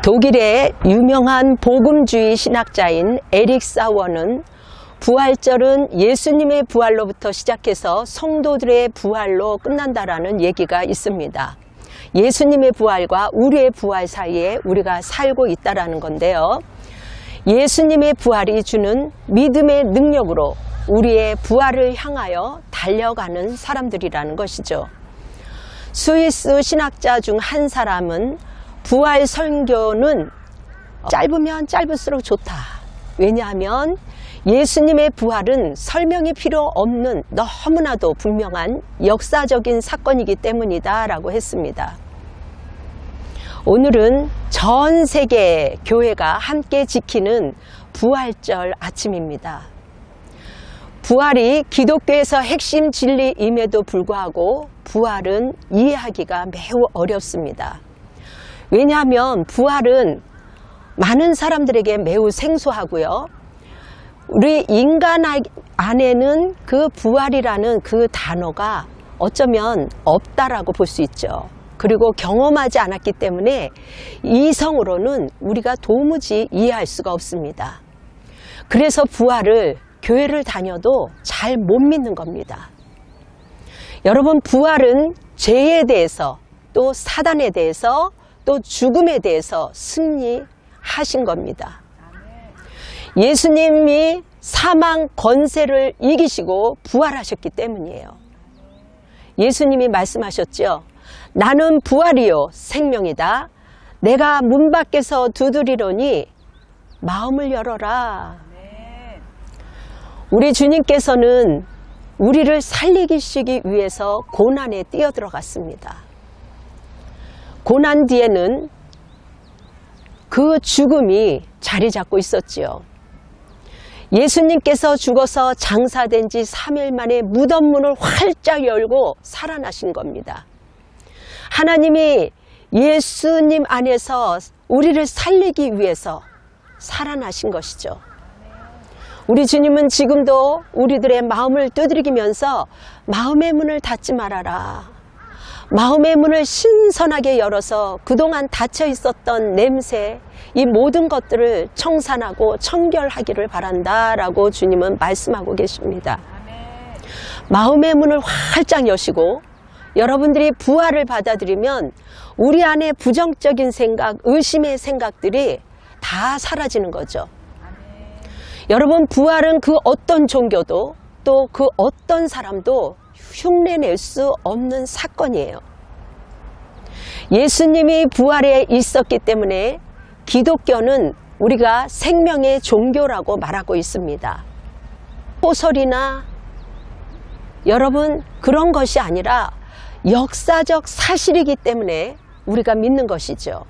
독일의 유명한 복음주의 신학자인 에릭 사워는 부활절은 예수님의 부활로부터 시작해서 성도들의 부활로 끝난다라는 얘기가 있습니다. 예수님의 부활과 우리의 부활 사이에 우리가 살고 있다라는 건데요. 예수님의 부활이 주는 믿음의 능력으로 우리의 부활을 향하여 달려가는 사람들이라는 것이죠. 스위스 신학자 중 한 사람은 부활 설교는 짧으면 짧을수록 좋다. 왜냐하면 예수님의 부활은 설명이 필요 없는 너무나도 분명한 역사적인 사건이기 때문이다 라고 했습니다. 오늘은 전 세계 교회가 함께 지키는 부활절 아침입니다. 부활이 기독교에서 핵심 진리임에도 불구하고 부활은 이해하기가 매우 어렵습니다. 왜냐하면 부활은 많은 사람들에게 매우 생소하고요. 우리 인간 안에는 그 부활이라는 그 단어가 어쩌면 없다라고 볼 수 있죠. 그리고 경험하지 않았기 때문에 이성으로는 우리가 도무지 이해할 수가 없습니다. 그래서 부활을 교회를 다녀도 잘 못 믿는 겁니다. 여러분, 부활은 죄에 대해서 또 사단에 대해서 또 죽음에 대해서 승리하신 겁니다. 예수님이 사망 권세를 이기시고 부활하셨기 때문이에요. 예수님이 말씀하셨죠. 나는 부활이요 생명이다. 내가 문 밖에서 두드리노니 마음을 열어라. 우리 주님께서는 우리를 살리시기 위해서 고난에 뛰어들어갔습니다. 고난 뒤에는 그 죽음이 자리 잡고 있었지요. 예수님께서 죽어서 장사된 지 3일 만에 무덤 문을 활짝 열고 살아나신 겁니다. 하나님이 예수님 안에서 우리를 살리기 위해서 살아나신 것이죠. 우리 주님은 지금도 우리들의 마음을 두드리면서 마음의 문을 닫지 말아라. 마음의 문을 신선하게 열어서 그동안 닫혀 있었던 냄새, 이 모든 것들을 청산하고 청결하기를 바란다라고 주님은 말씀하고 계십니다. 마음의 문을 활짝 여시고 여러분들이 부활을 받아들이면 우리 안에 부정적인 생각, 의심의 생각들이 다 사라지는 거죠. 여러분, 부활은 그 어떤 종교도 또 그 어떤 사람도 흉내낼 수 없는 사건이에요. 예수님이 부활에 있었기 때문에 기독교는 우리가 생명의 종교라고 말하고 있습니다. 소설이나 여러분 그런 것이 아니라 역사적 사실이기 때문에 우리가 믿는 것이죠.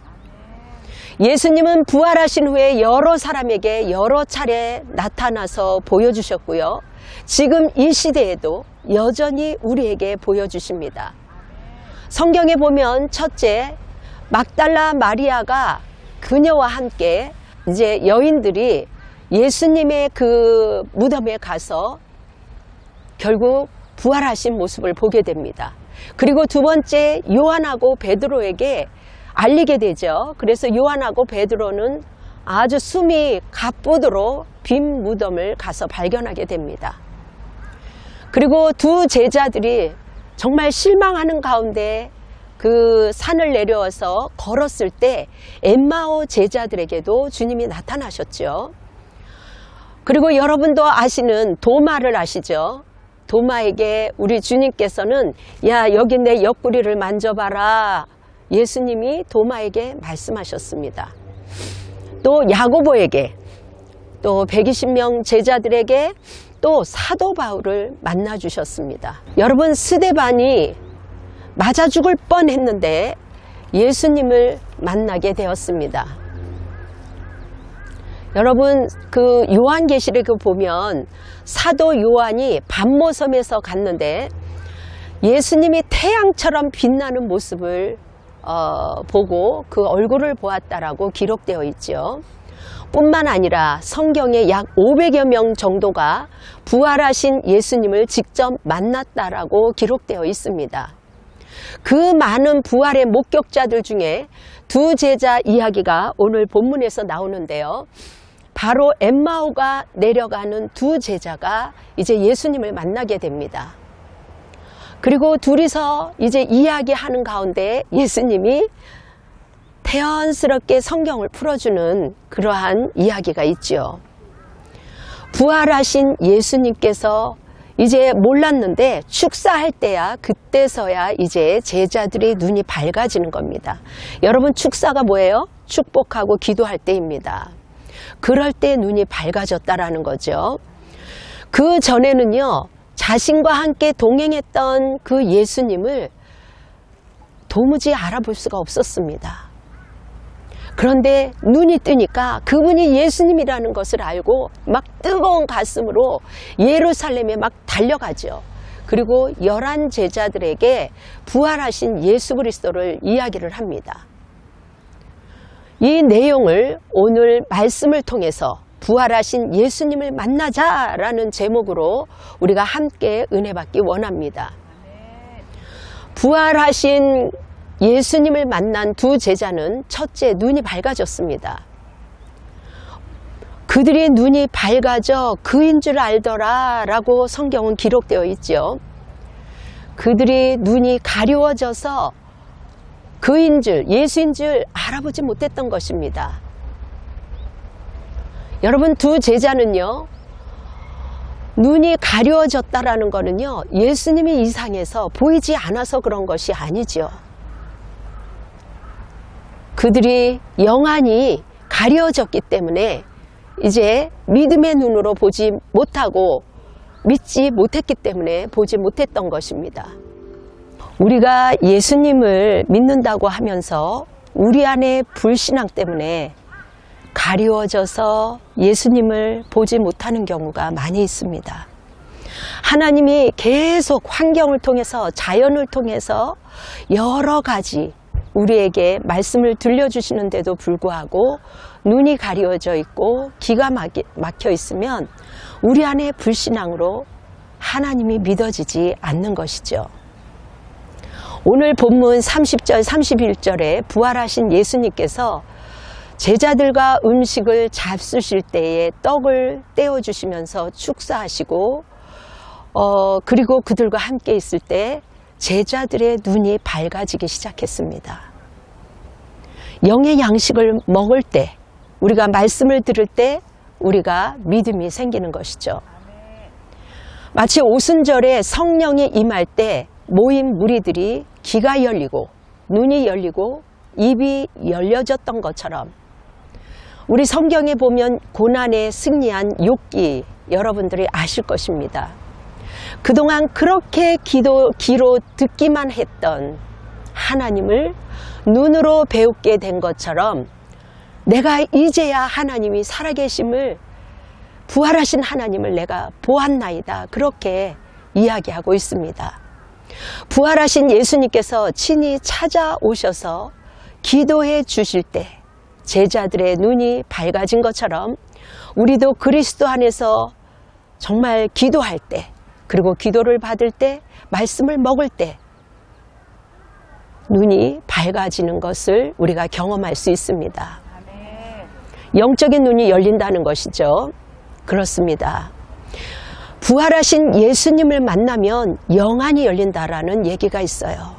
예수님은 부활하신 후에 여러 사람에게 여러 차례 나타나서 보여주셨고요. 지금 이 시대에도 여전히 우리에게 보여주십니다. 성경에 보면 첫째, 막달라 마리아가 그녀와 함께 이제 여인들이 예수님의 그 무덤에 가서 결국 부활하신 모습을 보게 됩니다. 그리고 두 번째, 요한하고 베드로에게 알리게 되죠. 그래서 요한하고 베드로는 아주 숨이 가쁘도록 빈 무덤을 가서 발견하게 됩니다. 그리고 두 제자들이 정말 실망하는 가운데 그 산을 내려와서 걸었을 때 엠마오 제자들에게도 주님이 나타나셨죠. 그리고 여러분도 아시는 도마를 아시죠? 도마에게 우리 주님께서는 야, 여기 내 옆구리를 만져봐라. 예수님이 도마에게 말씀하셨습니다. 또 야고보에게, 또 120명 제자들에게, 또 사도 바울을 만나 주셨습니다. 여러분, 스데반이 맞아 죽을 뻔했는데 예수님을 만나게 되었습니다. 여러분, 그 요한계시록을 보면 사도 요한이 반모섬에서 갔는데 예수님이 태양처럼 빛나는 모습을 보고 그 얼굴을 보았다라고 기록되어 있죠. 뿐만 아니라 성경에 약 500여 명 정도가 부활하신 예수님을 직접 만났다라고 기록되어 있습니다. 그 많은 부활의 목격자들 중에 두 제자 이야기가 오늘 본문에서 나오는데요. 바로 엠마오가 내려가는 두 제자가 이제 예수님을 만나게 됩니다. 그리고 둘이서 이제 이야기하는 가운데 예수님이 태연스럽게 성경을 풀어주는 그러한 이야기가 있죠. 부활하신 예수님께서 이제 몰랐는데 축사할 때야, 그때서야 이제 제자들의 눈이 밝아지는 겁니다. 여러분, 축사가 뭐예요? 축복하고 기도할 때입니다. 그럴 때 눈이 밝아졌다라는 거죠. 그 전에는요, 자신과 함께 동행했던 그 예수님을 도무지 알아볼 수가 없었습니다. 그런데 눈이 뜨니까 그분이 예수님이라는 것을 알고 막 뜨거운 가슴으로 예루살렘에 막 달려가죠. 그리고 11 제자들에게 부활하신 예수 그리스도를 이야기를 합니다. 이 내용을 오늘 말씀을 통해서 부활하신 예수님을 만나자라는 제목으로 우리가 함께 은혜 받기 원합니다. 부활하신 예수님을 만난 두 제자는 첫째, 눈이 밝아졌습니다. 그들의 눈이 밝아져 그인 줄 알더라 라고 성경은 기록되어 있죠. 그들의 눈이 가려워져서 그인 줄, 예수인 줄 알아보지 못했던 것입니다. 여러분, 두 제자는요, 눈이 가려워졌다라는 거는요, 예수님이 이상해서 보이지 않아서 그런 것이 아니죠. 그들이 영안이 가려워졌기 때문에 이제 믿음의 눈으로 보지 못하고 믿지 못했기 때문에 보지 못했던 것입니다. 우리가 예수님을 믿는다고 하면서 우리 안에 불신앙 때문에 가리워져서 예수님을 보지 못하는 경우가 많이 있습니다. 하나님이 계속 환경을 통해서, 자연을 통해서 여러 가지 우리에게 말씀을 들려주시는데도 불구하고 눈이 가리워져 있고 귀가 막혀 있으면 우리 안에 불신앙으로 하나님이 믿어지지 않는 것이죠. 오늘 본문 30절 31절에 부활하신 예수님께서 제자들과 음식을 잡수실 때에 떡을 떼어주시면서 축사하시고 그리고 그들과 함께 있을 때 제자들의 눈이 밝아지기 시작했습니다. 영의 양식을 먹을 때, 우리가 말씀을 들을 때 우리가 믿음이 생기는 것이죠. 마치 오순절에 성령이 임할 때 모인 무리들이 귀가 열리고 눈이 열리고 입이 열려졌던 것처럼 우리 성경에 보면 고난에 승리한 욥기 여러분들이 아실 것입니다. 그동안 그렇게 귀로 듣기만 했던 하나님을 눈으로 배우게 된 것처럼 내가 이제야 하나님이 살아계심을, 부활하신 하나님을 내가 보았나이다, 그렇게 이야기하고 있습니다. 부활하신 예수님께서 친히 찾아오셔서 기도해 주실 때 제자들의 눈이 밝아진 것처럼 우리도 그리스도 안에서 정말 기도할 때, 그리고 기도를 받을 때, 말씀을 먹을 때 눈이 밝아지는 것을 우리가 경험할 수 있습니다. 영적인 눈이 열린다는 것이죠. 그렇습니다. 부활하신 예수님을 만나면 영안이 열린다라는 얘기가 있어요.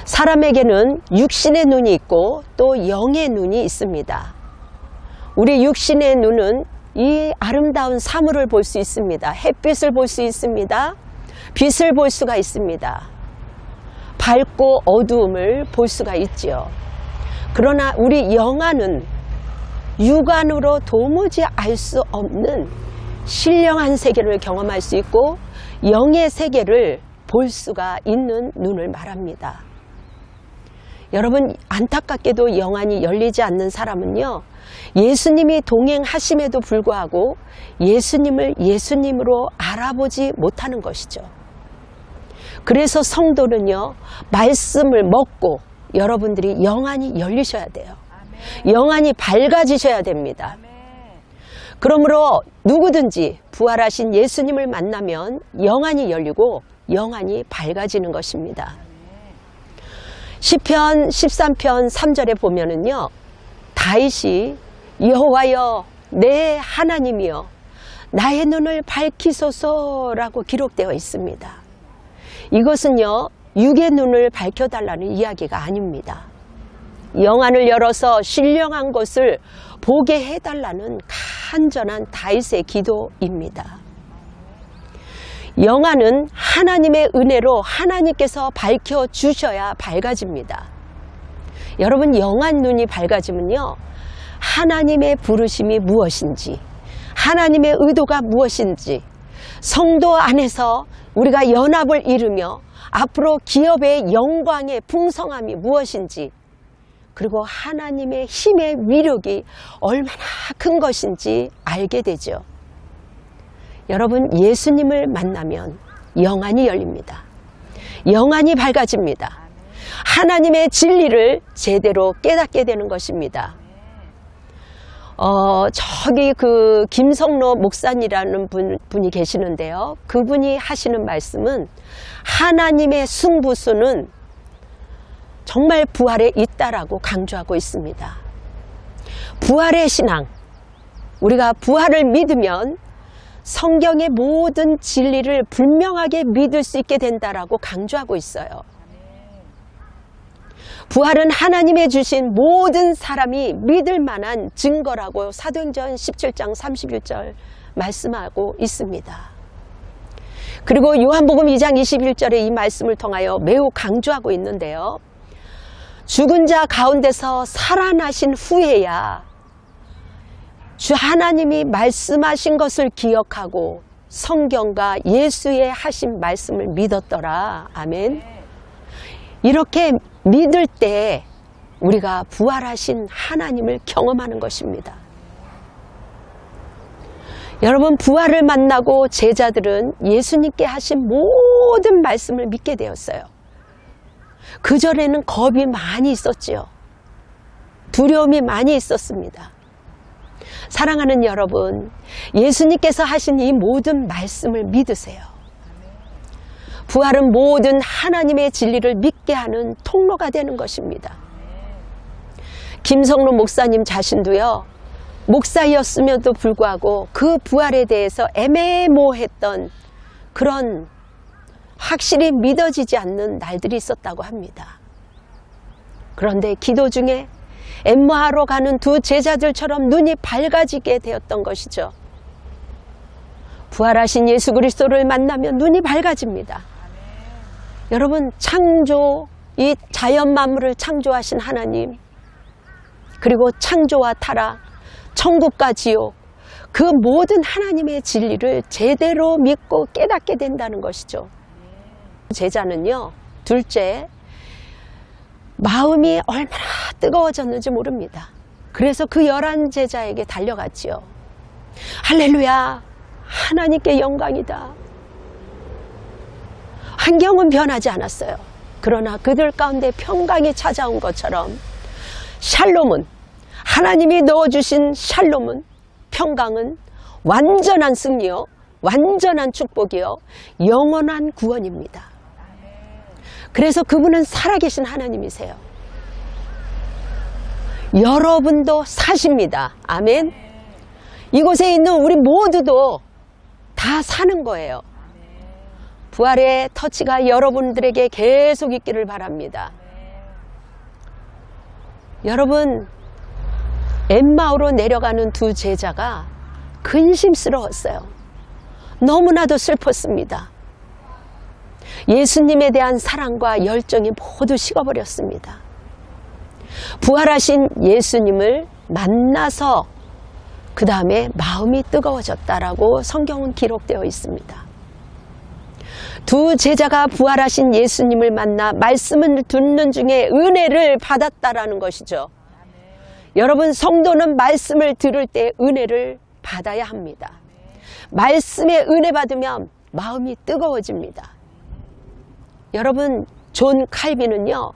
사람에게는 육신의 눈이 있고 또 영의 눈이 있습니다. 우리 육신의 눈은 이 아름다운 사물을 볼 수 있습니다. 햇빛을 볼 수 있습니다. 빛을 볼 수가 있습니다. 밝고 어두움을 볼 수가 있지요. 그러나 우리 영안은 육안으로 도무지 알 수 없는 신령한 세계를 경험할 수 있고 영의 세계를 볼 수가 있는 눈을 말합니다. 여러분, 안타깝게도 영안이 열리지 않는 사람은요, 예수님이 동행하심에도 불구하고 예수님을 예수님으로 알아보지 못하는 것이죠. 그래서 성도는요, 말씀을 먹고 여러분들이 영안이 열리셔야 돼요. 영안이 밝아지셔야 됩니다. 그러므로 누구든지 부활하신 예수님을 만나면 영안이 열리고 영안이 밝아지는 것입니다. 시편 13편 3절에 보면은요, 다윗이 여호와여 내 하나님이여 나의 눈을 밝히소서라고 기록되어 있습니다. 이것은요, 육의 눈을 밝혀달라는 이야기가 아닙니다. 영안을 열어서 신령한 것을 보게 해달라는 간절한 다윗의 기도입니다. 영안은 하나님의 은혜로 하나님께서 밝혀주셔야 밝아집니다. 여러분, 영안 눈이 밝아지면요, 하나님의 부르심이 무엇인지, 하나님의 의도가 무엇인지, 성도 안에서 우리가 연합을 이루며 앞으로 기업의 영광의 풍성함이 무엇인지, 그리고 하나님의 힘의 위력이 얼마나 큰 것인지 알게 되죠. 여러분, 예수님을 만나면 영안이 열립니다. 영안이 밝아집니다. 하나님의 진리를 제대로 깨닫게 되는 것입니다. 저기 그 김성로 목사님이라는 분이 계시는데요. 그분이 하시는 말씀은 하나님의 승부수는 정말 부활에 있다라고 강조하고 있습니다. 부활의 신앙, 우리가 부활을 믿으면 성경의 모든 진리를 분명하게 믿을 수 있게 된다라고 강조하고 있어요. 부활은 하나님의 주신 모든 사람이 믿을 만한 증거라고 사도행전 17장 31절 말씀하고 있습니다. 그리고 요한복음 2장 21절에 이 말씀을 통하여 매우 강조하고 있는데요. 죽은 자 가운데서 살아나신 후에야 주 하나님이 말씀하신 것을 기억하고 성경과 예수의 하신 말씀을 믿었더라. 아멘. 이렇게 믿을 때 우리가 부활하신 하나님을 경험하는 것입니다. 여러분, 부활을 만나고 제자들은 예수님께 하신 모든 말씀을 믿게 되었어요. 그전에는 겁이 많이 있었지요. 두려움이 많이 있었습니다. 사랑하는 여러분, 예수님께서 하신 이 모든 말씀을 믿으세요. 부활은 모든 하나님의 진리를 믿게 하는 통로가 되는 것입니다. 김성로 목사님 자신도요, 목사였음에도 불구하고 그 부활에 대해서 애매모호했던 그런 확실히 믿어지지 않는 날들이 있었다고 합니다. 그런데 기도 중에 엠마오로 가는 두 제자들처럼 눈이 밝아지게 되었던 것이죠. 부활하신 예수 그리스도를 만나면 눈이 밝아집니다. 여러분, 창조, 이 자연 만물을 창조하신 하나님, 그리고 창조와 타락, 천국과 지옥, 그 모든 하나님의 진리를 제대로 믿고 깨닫게 된다는 것이죠. 제자는요, 둘째, 마음이 얼마나 뜨거워졌는지 모릅니다. 그래서 그 11제자에게 달려갔지요. 할렐루야, 하나님께 영광이다. 환경은 변하지 않았어요. 그러나 그들 가운데 평강이 찾아온 것처럼 샬롬은, 하나님이 넣어주신 샬롬은, 평강은 완전한 승리요, 완전한 축복이요, 영원한 구원입니다. 그래서 그분은 살아계신 하나님이세요. 여러분도 사십니다. 아멘. 이곳에 있는 우리 모두도 다 사는 거예요. 부활의 터치가 여러분들에게 계속 있기를 바랍니다. 여러분, 엠마오로 내려가는 두 제자가 근심스러웠어요. 너무나도 슬펐습니다. 예수님에 대한 사랑과 열정이 모두 식어버렸습니다. 부활하신 예수님을 만나서 그 다음에 마음이 뜨거워졌다라고 성경은 기록되어 있습니다. 두 제자가 부활하신 예수님을 만나 말씀을 듣는 중에 은혜를 받았다라는 것이죠. 여러분, 성도는 말씀을 들을 때 은혜를 받아야 합니다. 말씀에 은혜 받으면 마음이 뜨거워집니다. 여러분, 존 칼빈은요,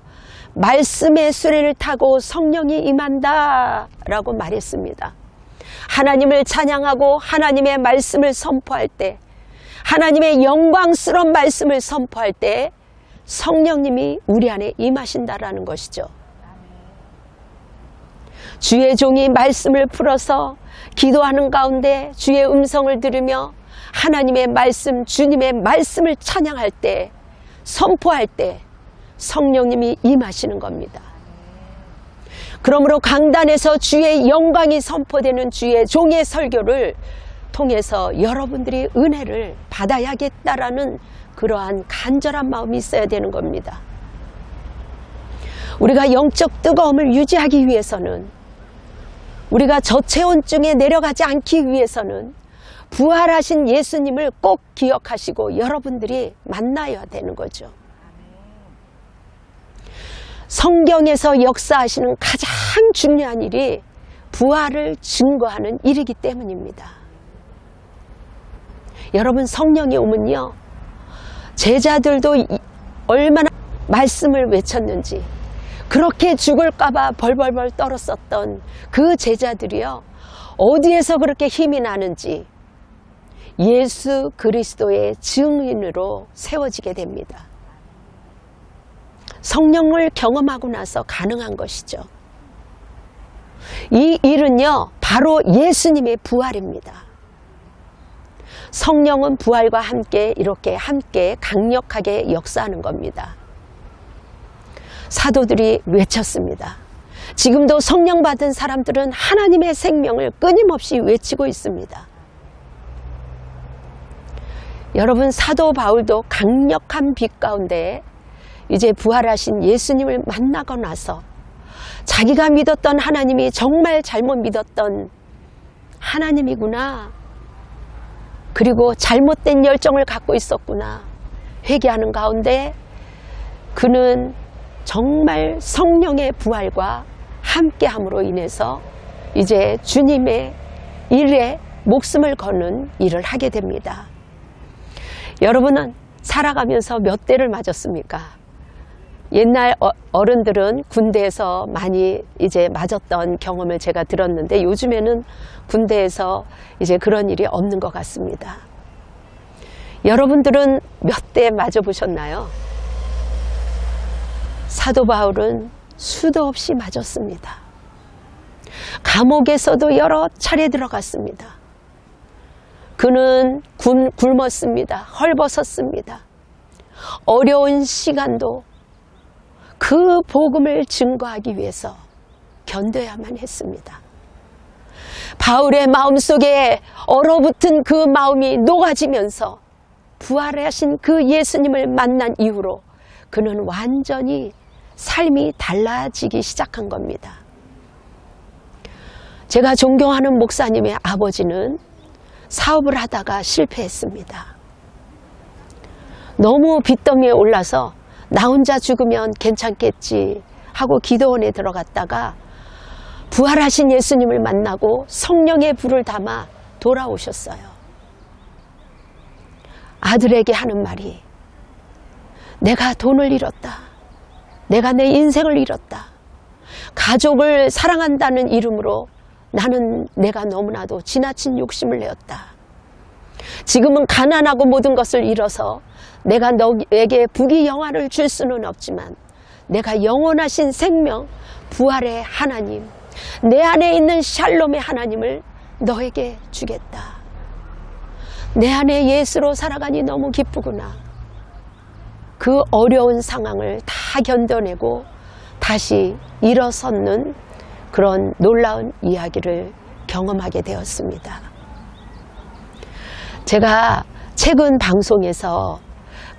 말씀의 수레를 타고 성령이 임한다 라고 말했습니다. 하나님을 찬양하고 하나님의 말씀을 선포할 때, 하나님의 영광스러운 말씀을 선포할 때 성령님이 우리 안에 임하신다라는 것이죠. 주의 종이 말씀을 풀어서 기도하는 가운데 주의 음성을 들으며 하나님의 말씀, 주님의 말씀을 찬양할 때, 선포할 때 성령님이 임하시는 겁니다. 그러므로 강단에서 주의 영광이 선포되는 주의 종의 설교를 통해서 여러분들이 은혜를 받아야겠다라는 그러한 간절한 마음이 있어야 되는 겁니다. 우리가 영적 뜨거움을 유지하기 위해서는, 우리가 저체온증에 내려가지 않기 위해서는 부활하신 예수님을 꼭 기억하시고 여러분들이 만나야 되는 거죠. 성경에서 역사하시는 가장 중요한 일이 부활을 증거하는 일이기 때문입니다. 여러분, 성령이 오면요, 제자들도 얼마나 말씀을 외쳤는지, 그렇게 죽을까봐 벌벌벌 떨었었던 그 제자들이요, 어디에서 그렇게 힘이 나는지 예수 그리스도의 증인으로 세워지게 됩니다. 성령을 경험하고 나서 가능한 것이죠. 이 일은요, 바로 예수님의 부활입니다. 성령은 부활과 함께 이렇게 함께 강력하게 역사하는 겁니다. 사도들이 외쳤습니다. 지금도 성령 받은 사람들은 하나님의 생명을 끊임없이 외치고 있습니다. 여러분, 사도 바울도 강력한 빛 가운데 이제 부활하신 예수님을 만나고 나서 자기가 믿었던 하나님이 정말 잘못 믿었던 하나님이구나, 그리고 잘못된 열정을 갖고 있었구나 회개하는 가운데 그는 정말 성령의 부활과 함께함으로 인해서 이제 주님의 일에 목숨을 거는 일을 하게 됩니다. 여러분은 살아가면서 몇 대를 맞았습니까? 옛날 어른들은 군대에서 많이 이제 맞았던 경험을 제가 들었는데, 요즘에는 군대에서 이제 그런 일이 없는 것 같습니다. 여러분들은 몇 대 맞아보셨나요? 사도 바울은 수도 없이 맞았습니다. 감옥에서도 여러 차례 들어갔습니다. 그는 굶었습니다. 헐벗었습니다. 어려운 시간도 그 복음을 증거하기 위해서 견뎌야만 했습니다. 바울의 마음속에 얼어붙은 그 마음이 녹아지면서 부활하신 그 예수님을 만난 이후로 그는 완전히 삶이 달라지기 시작한 겁니다. 제가 존경하는 목사님의 아버지는 사업을 하다가 실패했습니다. 너무 빚더미에 올라서 나 혼자 죽으면 괜찮겠지 하고 기도원에 들어갔다가 부활하신 예수님을 만나고 성령의 불을 담아 돌아오셨어요. 아들에게 하는 말이, 내가 돈을 잃었다. 내가 내 인생을 잃었다. 가족을 사랑한다는 이름으로 나는 내가 너무나도 지나친 욕심을 내었다. 지금은 가난하고 모든 것을 잃어서 내가 너에게 부귀 영화를 줄 수는 없지만 내가 영원하신 생명, 부활의 하나님, 내 안에 있는 샬롬의 하나님을 너에게 주겠다. 내 안에 예수로 살아가니 너무 기쁘구나. 그 어려운 상황을 다 견뎌내고 다시 일어서는 그런 놀라운 이야기를 경험하게 되었습니다. 제가 최근 방송에서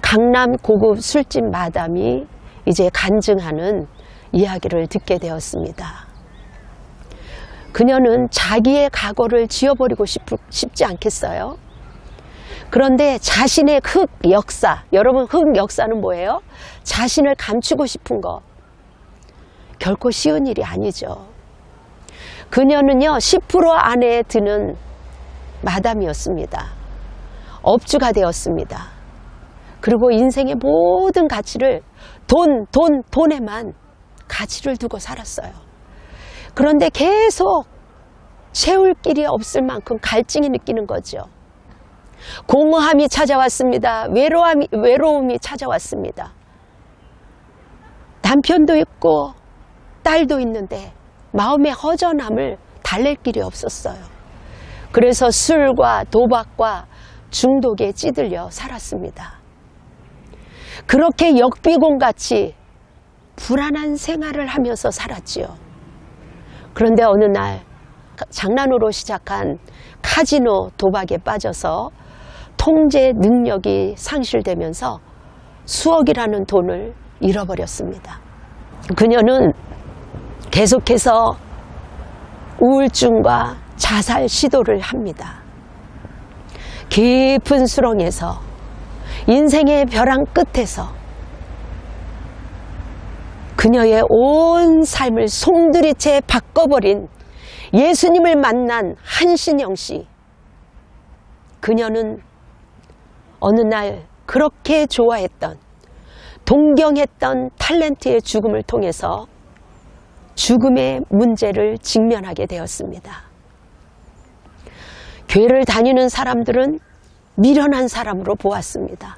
강남 고급 술집 마담이 이제 간증하는 이야기를 듣게 되었습니다. 그녀는 자기의 과거를 지워버리고 싶지 않겠어요? 그런데 자신의 흑 역사, 여러분 흑 역사는 뭐예요? 자신을 감추고 싶은 거. 결코 쉬운 일이 아니죠. 그녀는요 10% 안에 드는 마담이었습니다. 업주가 되었습니다. 그리고 인생의 모든 가치를 돈에만 가치를 두고 살았어요. 그런데 계속 채울 길이 없을 만큼 갈증이 느끼는 거죠. 공허함이 찾아왔습니다. 외로움이 찾아왔습니다. 남편도 있고 딸도 있는데 마음의 허전함을 달랠 길이 없었어요. 그래서 술과 도박과 중독에 찌들려 살았습니다. 그렇게 역비공같이 불안한 생활을 하면서 살았지요. 그런데 어느 날 장난으로 시작한 카지노 도박에 빠져서 통제 능력이 상실되면서 수억이라는 돈을 잃어버렸습니다. 그녀는 계속해서 우울증과 자살 시도를 합니다. 깊은 수렁에서 인생의 벼랑 끝에서 그녀의 온 삶을 송두리째 바꿔버린 예수님을 만난 한신영 씨. 그녀는 어느 날 그렇게 좋아했던, 동경했던 탤런트의 죽음을 통해서 죽음의 문제를 직면하게 되었습니다. 교회를 다니는 사람들은 미련한 사람으로 보았습니다.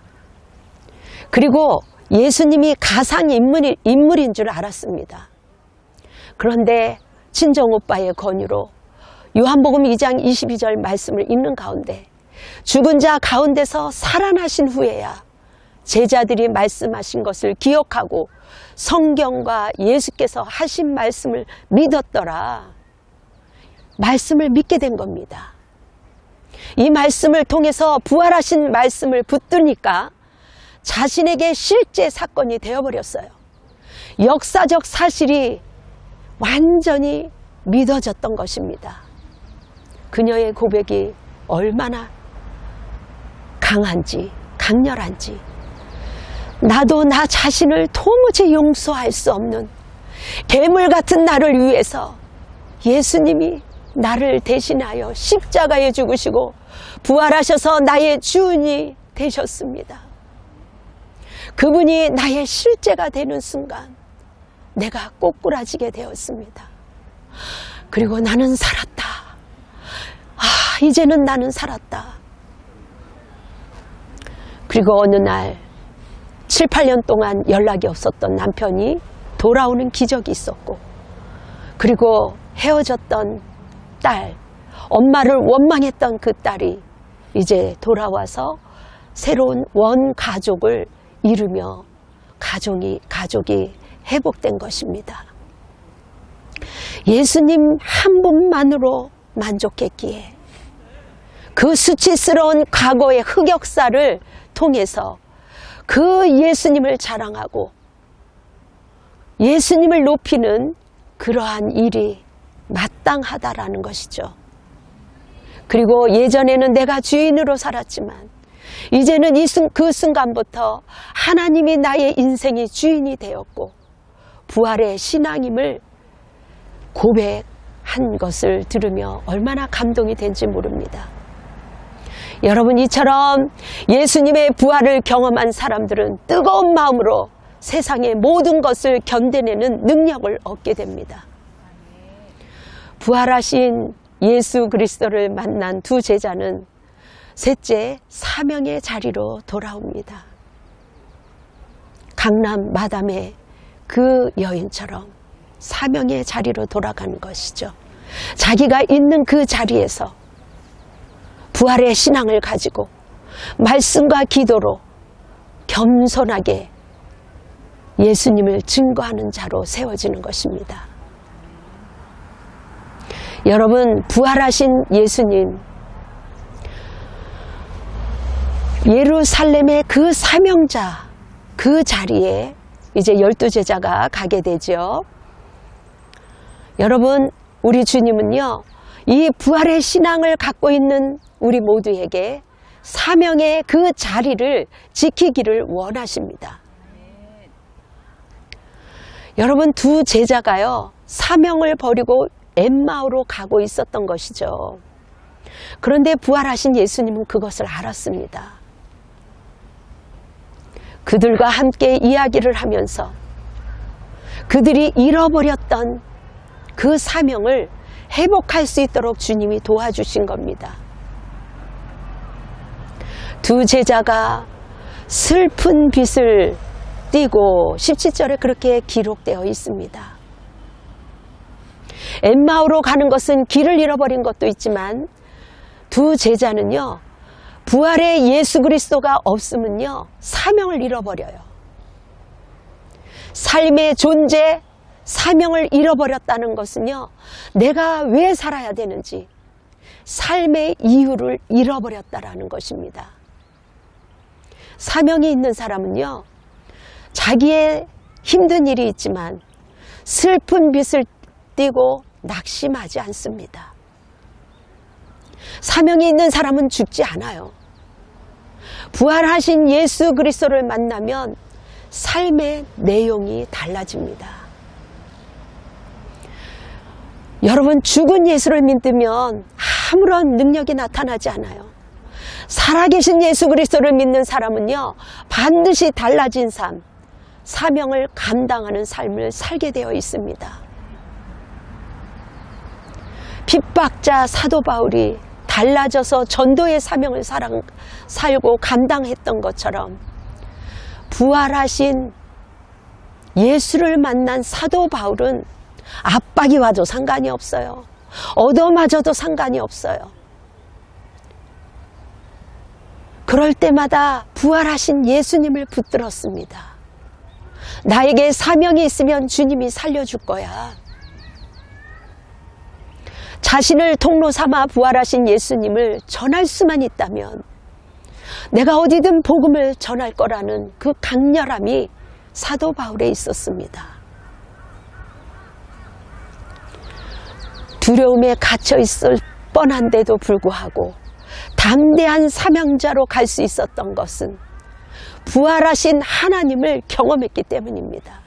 그리고 예수님이 가상인물인 줄 알았습니다. 그런데 친정오빠의 권유로 요한복음 2장 22절 말씀을 읽는 가운데 죽은 자 가운데서 살아나신 후에야 제자들이 말씀하신 것을 기억하고 성경과 예수께서 하신 말씀을 믿었더라. 말씀을 믿게 된 겁니다. 이 말씀을 통해서 부활하신 말씀을 붙드니까 자신에게 실제 사건이 되어버렸어요. 역사적 사실이 완전히 믿어졌던 것입니다. 그녀의 고백이 얼마나 강한지, 강렬한지, 나도 나 자신을 도무지 용서할 수 없는 괴물 같은 나를 위해서 예수님이 나를 대신하여 십자가에 죽으시고 부활하셔서 나의 주인이 되셨습니다. 그분이 나의 실제가 되는 순간 내가 꼬꾸라지게 되었습니다. 그리고 나는 살았다. 이제는 나는 살았다. 그리고 어느 날 7, 8년 동안 연락이 없었던 남편이 돌아오는 기적이 있었고, 그리고 헤어졌던 딸, 엄마를 원망했던 그 딸이 이제 돌아와서 새로운 원가족을 이루며 가족이 회복된 것입니다. 예수님 한 분만으로 만족했기에 그 수치스러운 과거의 흑역사를 통해서 그 예수님을 자랑하고 예수님을 높이는 그러한 일이 마땅하다라는 것이죠. 그리고 예전에는 내가 주인으로 살았지만 이제는 그 순간부터 하나님이 나의 인생의 주인이 되었고 부활의 신앙임을 고백한 것을 들으며 얼마나 감동이 된지 모릅니다. 여러분, 이처럼 예수님의 부활을 경험한 사람들은 뜨거운 마음으로 세상의 모든 것을 견뎌내는 능력을 얻게 됩니다. 부활하신 예수 그리스도를 만난 두 제자는 셋째 사명의 자리로 돌아옵니다. 강남 마담의 그 여인처럼 사명의 자리로 돌아가는 것이죠. 자기가 있는 그 자리에서 부활의 신앙을 가지고 말씀과 기도로 겸손하게 예수님을 증거하는 자로 세워지는 것입니다. 여러분, 부활하신 예수님, 예루살렘의 그 사명자, 그 자리에 이제 12제자가 가게 되죠. 여러분, 우리 주님은요, 이 부활의 신앙을 갖고 있는 우리 모두에게 사명의 그 자리를 지키기를 원하십니다. 여러분, 두 제자가요, 사명을 버리고 엠마오로 가고 있었던 것이죠. 그런데 부활하신 예수님은 그것을 알았습니다. 그들과 함께 이야기를 하면서 그들이 잃어버렸던 그 사명을 회복할 수 있도록 주님이 도와주신 겁니다. 두 제자가 슬픈 빛을 뛰고 17절에 그렇게 기록되어 있습니다. 엠마오로 가는 것은 길을 잃어버린 것도 있지만 두 제자는요, 부활의 예수 그리스도가 없으면요 사명을 잃어버려요. 삶의 존재, 사명을 잃어버렸다는 것은요, 내가 왜 살아야 되는지 삶의 이유를 잃어버렸다라는 것입니다. 사명이 있는 사람은요, 자기의 힘든 일이 있지만 슬픈 빛을 띠고 낙심하지 않습니다. 사명이 있는 사람은 죽지 않아요. 부활하신 예수 그리스도를 만나면 삶의 내용이 달라집니다. 여러분, 죽은 예수를 믿으면 아무런 능력이 나타나지 않아요. 살아계신 예수 그리스도를 믿는 사람은요, 반드시 달라진 삶, 사명을 감당하는 삶을 살게 되어 있습니다. 핍박자 사도 바울이 달라져서 전도의 사명을 살고 감당했던 것처럼 부활하신 예수를 만난 사도 바울은 압박이 와도 상관이 없어요. 얻어맞아도 상관이 없어요. 그럴 때마다 부활하신 예수님을 붙들었습니다. 나에게 사명이 있으면 주님이 살려줄 거야. 자신을 통로 삼아 부활하신 예수님을 전할 수만 있다면 내가 어디든 복음을 전할 거라는 그 강렬함이 사도 바울에 있었습니다. 두려움에 갇혀 있을 뻔한데도 불구하고 담대한 사명자로 갈 수 있었던 것은 부활하신 하나님을 경험했기 때문입니다.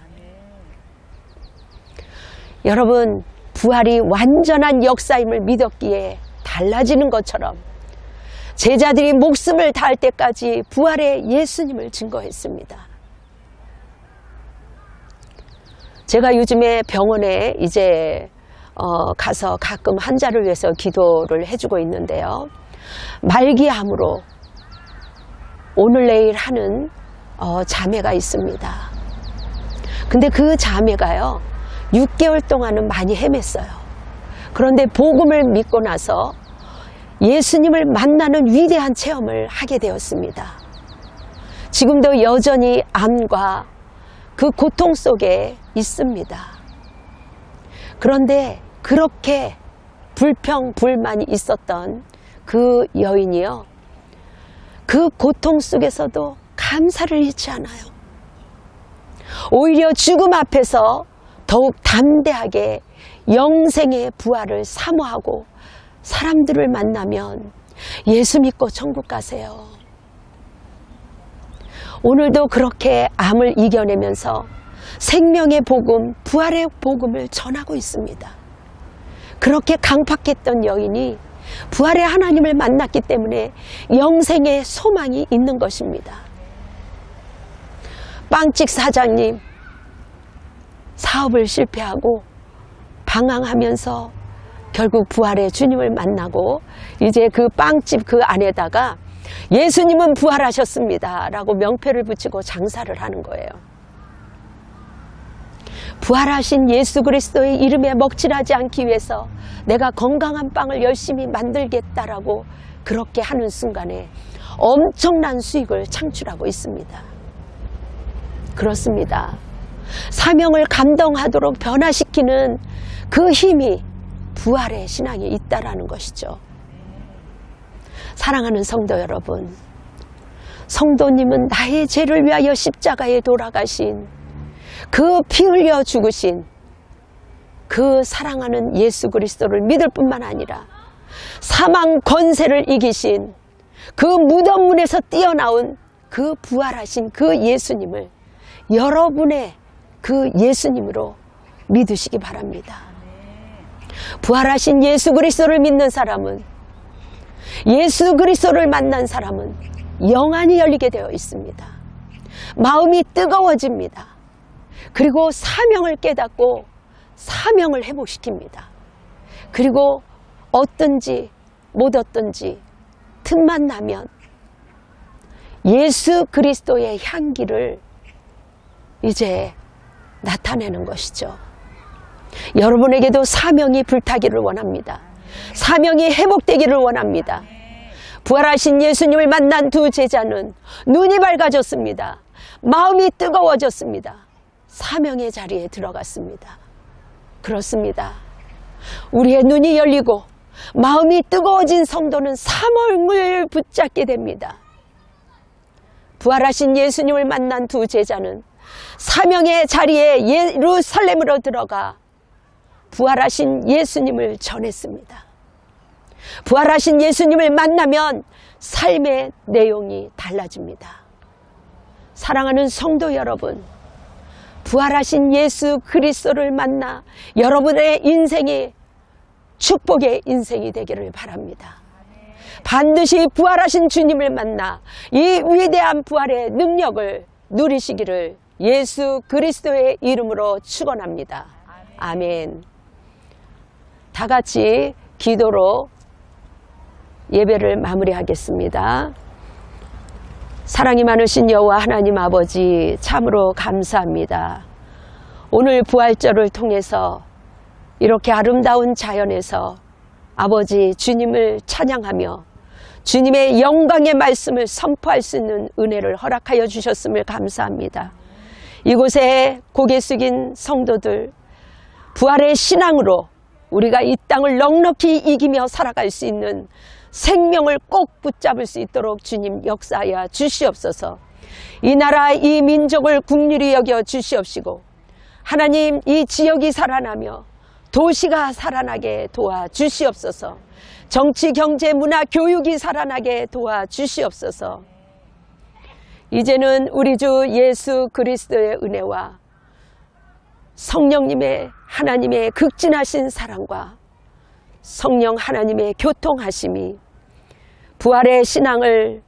여러분, 부활이 완전한 역사임을 믿었기에 달라지는 것처럼 제자들이 목숨을 다할 때까지 부활의 예수님을 증거했습니다. 제가 요즘에 병원에 이제 가서 가끔 환자를 위해서 기도를 해주고 있는데요. 말기암으로 오늘 내일 하는 자매가 있습니다. 근데 그 자매가요, 6개월 동안은 많이 헤맸어요. 그런데 복음을 믿고 나서 예수님을 만나는 위대한 체험을 하게 되었습니다. 지금도 여전히 암과 그 고통 속에 있습니다. 그런데 그렇게 불평불만이 있었던 그 여인이요, 그 고통 속에서도 감사를 잃지 않아요. 오히려 죽음 앞에서 더욱 담대하게 영생의 부활을 사모하고 사람들을 만나면 예수 믿고 천국 가세요. 오늘도 그렇게 암을 이겨내면서 생명의 복음, 부활의 복음을 전하고 있습니다. 그렇게 강팍했던 여인이 부활의 하나님을 만났기 때문에 영생의 소망이 있는 것입니다. 빵집 사장님, 사업을 실패하고 방황하면서 결국 부활의 주님을 만나고 이제 그 빵집 그 안에다가 예수님은 부활하셨습니다 라고 명패를 붙이고 장사를 하는 거예요. 부활하신 예수 그리스도의 이름에 먹칠하지 않기 위해서 내가 건강한 빵을 열심히 만들겠다라고 그렇게 하는 순간에 엄청난 수익을 창출하고 있습니다. 그렇습니다. 사명을 감당하도록 변화시키는 그 힘이 부활의 신앙에 있다라는 것이죠. 사랑하는 성도 여러분, 성도님은 나의 죄를 위하여 십자가에 돌아가신 그 피 흘려 죽으신 그 사랑하는 예수 그리스도를 믿을 뿐만 아니라 사망 권세를 이기신 그 무덤 문에서 뛰어나온 그 부활하신 그 예수님을 여러분의 그 예수님으로 믿으시기 바랍니다. 부활하신 예수 그리스도를 믿는 사람은, 예수 그리스도를 만난 사람은 영안이 열리게 되어 있습니다. 마음이 뜨거워집니다. 그리고 사명을 깨닫고 사명을 회복시킵니다. 그리고 얻든지 못 얻든지 틈만 나면 예수 그리스도의 향기를 이제 나타내는 것이죠. 여러분에게도 사명이 불타기를 원합니다. 사명이 회복되기를 원합니다. 부활하신 예수님을 만난 두 제자는 눈이 밝아졌습니다. 마음이 뜨거워졌습니다. 사명의 자리에 들어갔습니다. 그렇습니다. 우리의 눈이 열리고 마음이 뜨거워진 성도는 사명을 붙잡게 됩니다. 부활하신 예수님을 만난 두 제자는 사명의 자리에 예루살렘으로 들어가 부활하신 예수님을 전했습니다. 부활하신 예수님을 만나면 삶의 내용이 달라집니다. 사랑하는 성도 여러분, 부활하신 예수 그리스도를 만나 여러분의 인생이 축복의 인생이 되기를 바랍니다. 반드시 부활하신 주님을 만나 이 위대한 부활의 능력을 누리시기를 예수 그리스도의 이름으로 축원합니다. 아멘. 다 같이 기도로 예배를 마무리하겠습니다. 사랑이 많으신 여호와 하나님 아버지, 참으로 감사합니다. 오늘 부활절을 통해서 이렇게 아름다운 자연에서 아버지 주님을 찬양하며 주님의 영광의 말씀을 선포할 수 있는 은혜를 허락하여 주셨음을 감사합니다. 이곳에 고개 숙인 성도들, 부활의 신앙으로 우리가 이 땅을 넉넉히 이기며 살아갈 수 있는 생명을 꼭 붙잡을 수 있도록 주님 역사하여 주시옵소서. 이 나라 이 민족을 국률이 여겨 주시옵시고 하나님 이 지역이 살아나며 도시가 살아나게 도와주시옵소서. 정치, 경제, 문화, 교육이 살아나게 도와주시옵소서. 이제는 우리 주 예수 그리스도의 은혜와 성령님의 하나님의 극진하신 사랑과 성령 하나님의 교통하심이 부활의 신앙을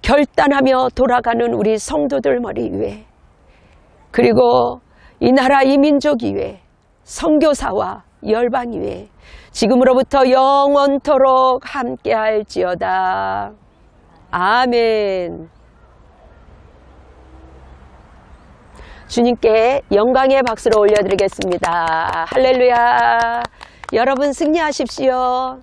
결단하며 돌아가는 우리 성도들 머리 위에, 그리고 이 나라 이 민족 위에, 선교사와 열방 위에 지금으로부터 영원토록 함께할지어다. 아멘. 주님께 영광의 박수를 올려드리겠습니다. 할렐루야. 여러분 승리하십시오.